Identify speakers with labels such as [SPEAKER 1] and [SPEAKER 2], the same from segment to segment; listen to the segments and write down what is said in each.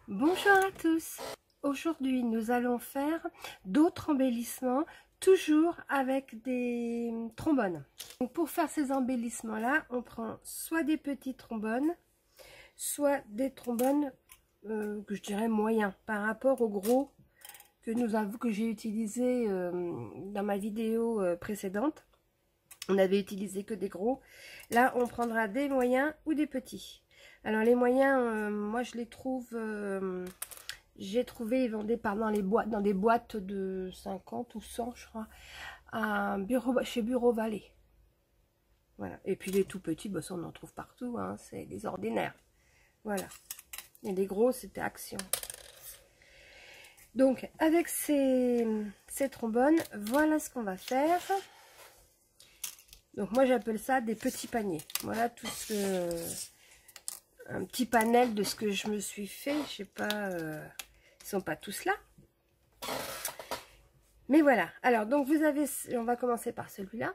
[SPEAKER 1] Bonjour à tous. Aujourd'hui, nous allons faire d'autres embellissements, toujours avec des trombones. Donc, pour faire ces embellissements-là, on prend soit des petits trombones, soit des trombones que je dirais moyens par rapport aux gros que j'ai utilisé dans ma vidéo précédente. On avait utilisé que des gros. Là, on prendra des moyens ou des petits. Alors les moyens, moi je les trouve, j'ai trouvé, ils vendaient dans des boîtes de 50 ou 100 je crois, chez Bureau Vallée. Voilà. Et puis les tout petits, bah, ça on en trouve partout, hein, c'est des ordinaires. Voilà. Et les gros, c'était Action. Donc avec ces trombones, voilà ce qu'on va faire. Donc moi j'appelle ça des petits paniers. Voilà tout un petit panel de ce que je me suis fait. Je sais pas, ils sont pas tous là. Mais voilà. Alors donc vous avez, on va commencer par celui-là.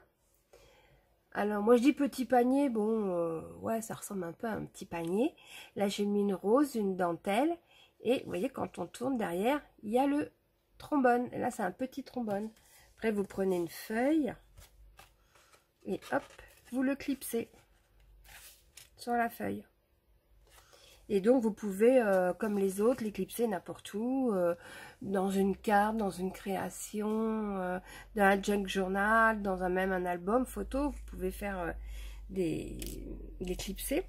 [SPEAKER 1] Alors moi je dis petit panier, bon ouais ça ressemble un peu à un petit panier. Là j'ai mis une rose, une dentelle. Et vous voyez quand on tourne derrière, il y a le trombone. Et là c'est un petit trombone. Après vous prenez une feuille. Et hop, vous le clipsez sur la feuille. Et donc vous pouvez, comme les autres, les clipser n'importe où, dans une carte, dans une création, dans un junk journal, dans même un album photo, vous pouvez faire des clipser.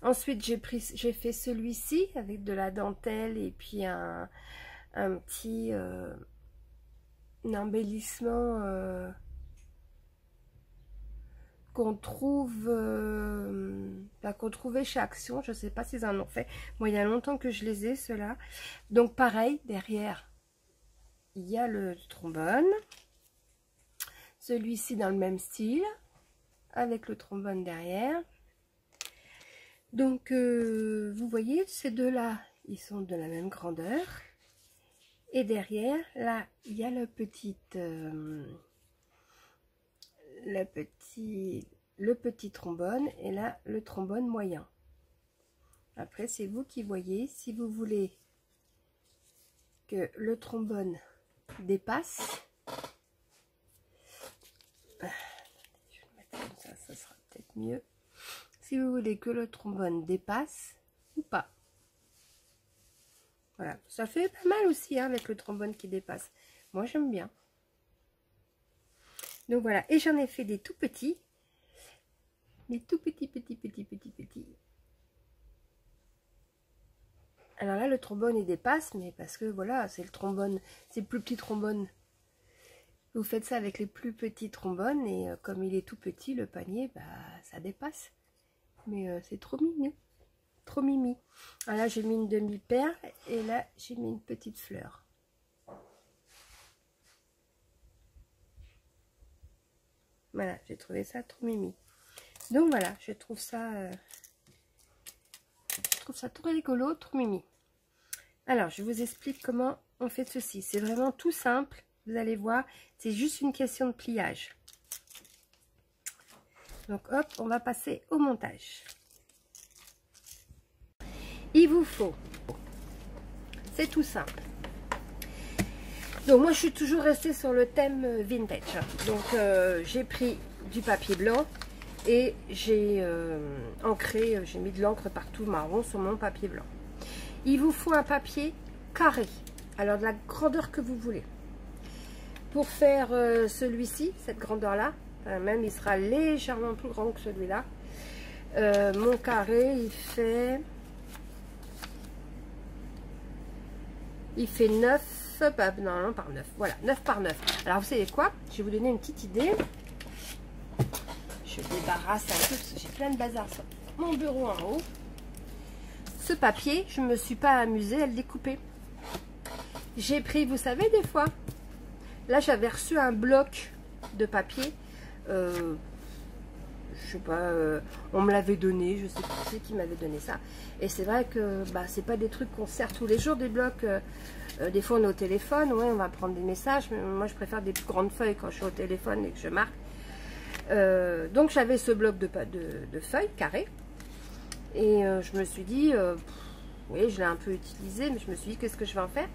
[SPEAKER 1] Ensuite j'ai fait celui-ci avec de la dentelle et puis un petit embellissement qu'on trouve qu'on trouvait chez Action. Je sais pas s'ils en ont fait. Moi, il y a longtemps que je les ai, ceux-là. Donc pareil, derrière il y a le trombone, celui-ci dans le même style avec le trombone derrière. Donc vous voyez, ces deux-là ils sont de la même grandeur, et derrière là il y a le petit trombone, et là le trombone moyen. Après c'est vous qui voyez si vous voulez que le trombone dépasse. Je vais le mettre comme ça sera peut-être mieux. Si vous voulez que le trombone dépasse ou pas. Voilà, ça fait pas mal aussi hein, avec le trombone qui dépasse. Moi j'aime bien. Donc voilà, et j'en ai fait des tout petits. Des tout petits. Alors là, le trombone, il dépasse, mais parce que voilà, c'est le trombone, c'est le plus petit trombone. Vous faites ça avec les plus petits trombones, et comme il est tout petit, le panier, bah, ça dépasse. Mais c'est trop mignon, trop mimi. Alors là, j'ai mis une demi-perle, et là, j'ai mis une petite fleur. Voilà, j'ai trouvé ça trop mimi. Donc voilà, je trouve ça tout rigolo, trop mimi. Alors, je vous explique comment on fait ceci. C'est vraiment tout simple, vous allez voir. C'est juste une question de pliage. Donc hop, on va passer au montage. Il vous faut, c'est tout simple. Donc moi je suis toujours restée sur le thème vintage. Donc j'ai pris du papier blanc et j'ai encré, j'ai mis de l'encre partout marron sur mon papier blanc. Il vous faut un papier carré, alors de la grandeur que vous voulez. Pour faire celui-ci, cette grandeur là, même il sera légèrement plus grand que celui-là. Mon carré il fait 9, bah, non, par 9, voilà, 9 par 9. Alors vous savez quoi, je vais vous donner une petite idée. Je débarrasse un peu parce que j'ai plein de bazar sur mon bureau en haut. Ce papier, je ne me suis pas amusée à le découper. J'ai pris, vous savez, des fois, là j'avais reçu un bloc de papier, je sais pas, on me l'avait donné, je sais pas qui m'avait donné ça. Et c'est vrai que bah, c'est pas des trucs qu'on sert tous les jours, des blocs. Des fois on est au téléphone, ouais, on va prendre des messages, mais moi je préfère des plus grandes feuilles quand je suis au téléphone et que je marque. Donc j'avais ce bloc de feuilles carrées, et je me suis dit Vous voyez, je l'ai un peu utilisé, mais je me suis dit, qu'est-ce que je vais en faire?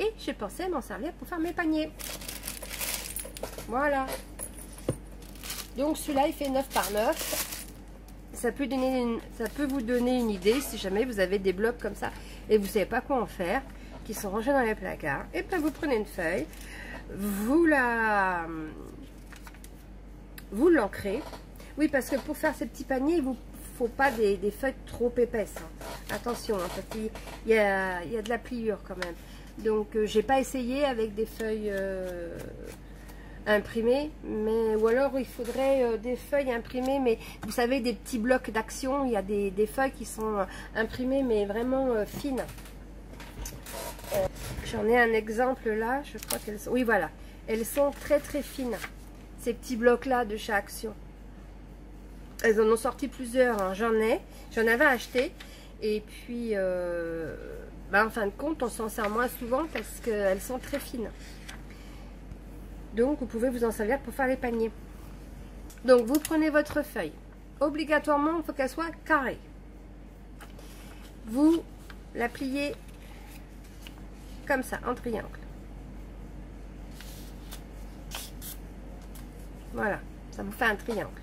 [SPEAKER 1] Et j'ai pensé à m'en servir pour faire mes paniers. Voilà. Donc celui-là, il fait 9 par 9. Ça peut vous donner une idée si jamais vous avez des blocs comme ça et vous ne savez pas quoi en faire, qui sont rangés dans les placards. Et bien vous prenez une feuille, vous l'ancrez. Oui, parce que pour faire ces petits paniers, il ne vous faut pas des feuilles trop épaisses. Hein. Attention, hein, parce qu'il y a de la pliure quand même. Donc j'ai pas essayé avec des feuilles imprimées, mais ou alors il faudrait des feuilles imprimées, mais vous savez, des petits blocs d'action. Il y a des feuilles qui sont imprimées mais vraiment fines. J'en ai un exemple là, je crois qu'elles sont, oui voilà, elles sont très très fines, ces petits blocs là de chez Action. Elles en ont sorti plusieurs, hein. J'en avais acheté, et puis en fin de compte on s'en sert moins souvent parce qu'elles sont très fines. Donc vous pouvez vous en servir pour faire les paniers. Donc vous prenez votre feuille, obligatoirement il faut qu'elle soit carrée. Vous la pliez comme ça, en triangle. Voilà, ça vous fait un triangle.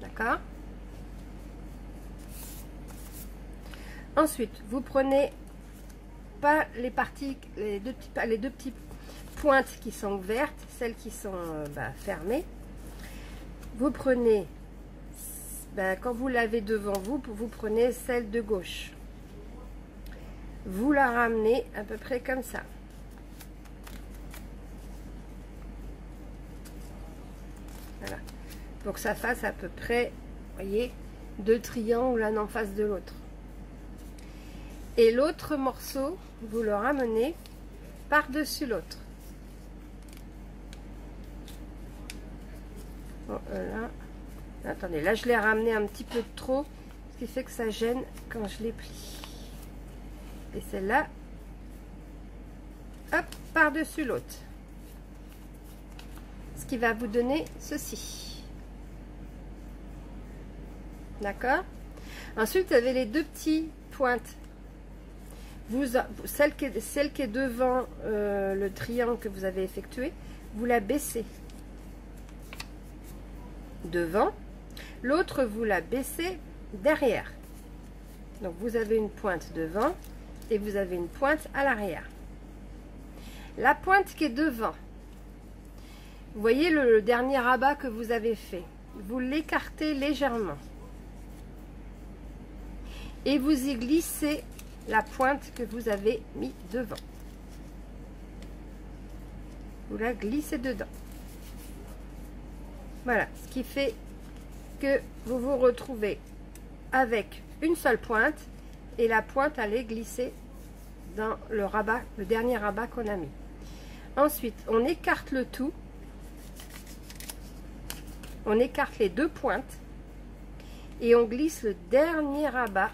[SPEAKER 1] D'accord? Ensuite, vous prenez pas les parties, les deux petites pointes qui sont ouvertes, celles qui sont fermées. Vous prenez, quand vous l'avez devant vous, vous prenez celle de gauche. Vous la ramenez à peu près comme ça. Voilà. Pour que ça fasse à peu près, vous voyez, 2 triangles l'un en face de l'autre. Et l'autre morceau, vous le ramenez par-dessus l'autre. Bon, là. Attendez, là je l'ai ramené un petit peu trop, ce qui fait que ça gêne quand je les plie. Et celle-là, hop, par-dessus l'autre. Ce qui va vous donner ceci. D'accord? Ensuite, vous avez les 2 petites pointes. Celle qui est devant le triangle que vous avez effectué, vous la baissez. Devant. L'autre, vous la baissez derrière. Donc, vous avez une pointe devant. Et vous avez une pointe à l'arrière. La pointe qui est devant, vous voyez le dernier rabat que vous avez fait, vous l'écartez légèrement et vous y glissez la pointe que vous avez mis devant. Vous la glissez dedans. Voilà, ce qui fait que vous vous retrouvez avec une seule pointe. Et la pointe allait glisser dans le rabat, le dernier rabat qu'on a mis. Ensuite, on écarte le tout. On écarte les 2 pointes. Et on glisse le dernier rabat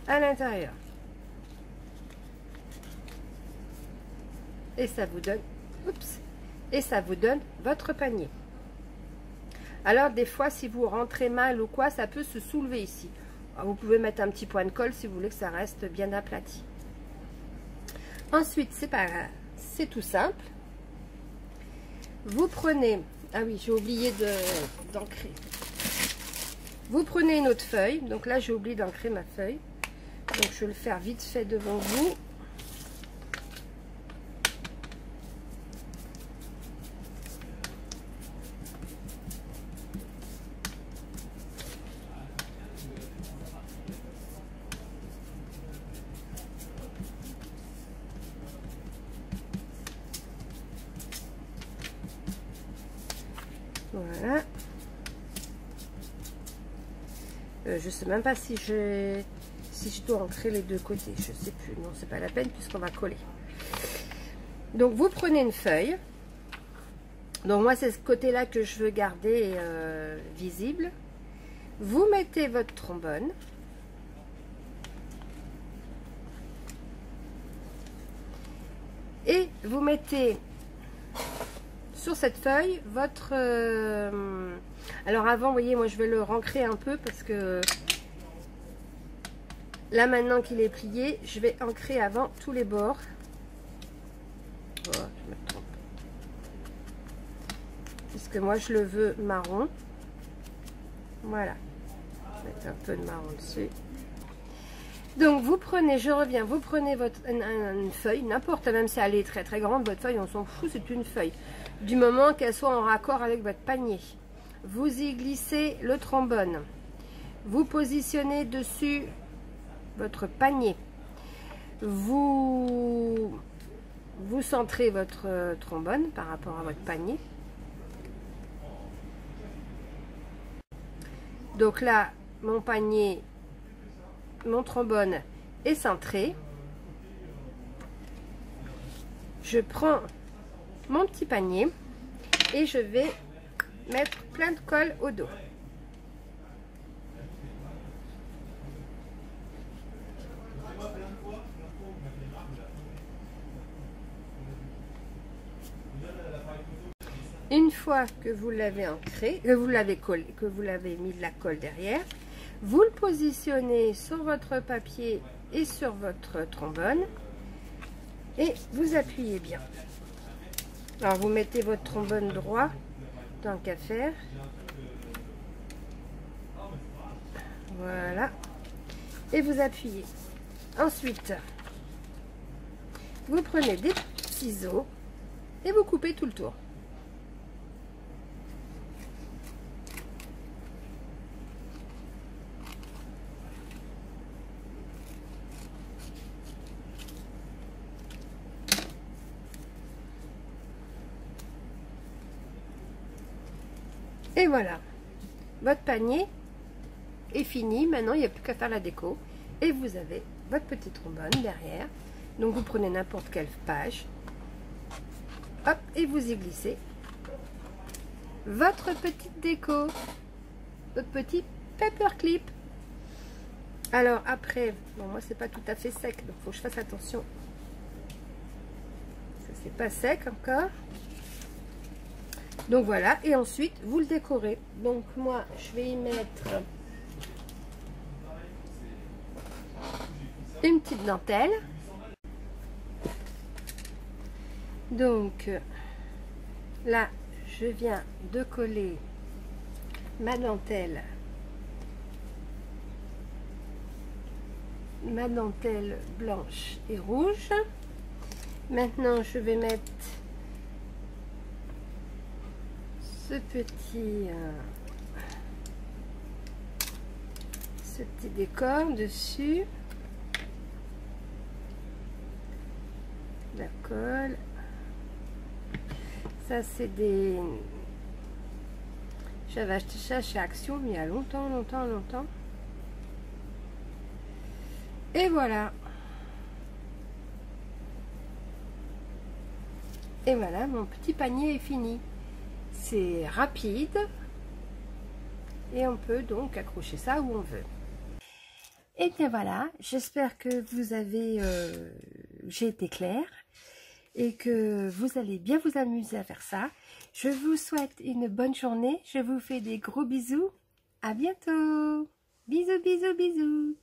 [SPEAKER 1] à l'intérieur. Et ça vous donne, oups, et ça vous donne votre panier. Alors, des fois, si vous rentrez mal ou quoi, ça peut se soulever ici. Vous pouvez mettre un petit point de colle si vous voulez que ça reste bien aplati. Ensuite, c'est tout simple. Vous prenez, ah oui, j'ai oublié d'ancrer. Vous prenez une autre feuille. Donc là, j'ai oublié d'ancrer ma feuille. Donc je vais le faire vite fait devant vous. Voilà. Je sais même pas si je dois ancrer les 2 côtés. Je sais plus. Non, c'est pas la peine puisqu'on va coller. Donc vous prenez une feuille. Donc moi c'est ce côté-là que je veux garder visible. Vous mettez votre trombone. Et vous mettez sur cette feuille votre alors avant, vous voyez, moi je vais le rancrer un peu parce que Là, maintenant qu'il est plié, je vais ancrer avant tous les bords. Oh, je me trompe. Puisque moi, je le veux marron. Voilà. Mettre un peu de marron dessus. Donc, vous prenez, je reviens, vous prenez une feuille, n'importe, même si elle est très très grande, votre feuille, on s'en fout, c'est une feuille. Du moment qu'elle soit en raccord avec votre panier. Vous y glissez le trombone. Vous positionnez dessus votre panier. Vous centrez votre trombone par rapport à votre panier. Donc là, mon panier, mon trombone est centré. Je prends mon petit panier et je vais mettre plein de colle au dos. Une fois que vous l'avez ancré, que vous l'avez collé, que vous l'avez mis de la colle derrière, vous le positionnez sur votre papier et sur votre trombone et vous appuyez bien. Alors vous mettez votre trombone droit tant qu'à faire. Voilà. Et vous appuyez. Ensuite, vous prenez des ciseaux et vous coupez tout le tour. Et voilà, votre panier est fini. Maintenant, il n'y a plus qu'à faire la déco. Et vous avez votre petit trombone derrière. Donc, vous prenez n'importe quelle page. Hop, et vous y glissez votre petite déco. Votre petit paperclip. Alors, après, bon, moi, c'est pas tout à fait sec. Donc, il faut que je fasse attention. Ça, c'est pas sec encore. Donc voilà, et ensuite vous le décorez. Donc moi je vais y mettre une petite dentelle. Donc là je viens de coller ma dentelle blanche et rouge. Maintenant je vais mettre ce petit décor dessus, la colle. Ça c'est des, j'avais acheté ça chez Action mais il y a longtemps. Et voilà. Et voilà, mon petit panier est fini. C'est rapide et on peut donc accrocher ça où on veut. Et bien voilà, j'espère que vous avez j'ai été claire et que vous allez bien vous amuser à faire ça. Je vous souhaite une bonne journée, je vous fais des gros bisous, à bientôt, bisous bisous bisous.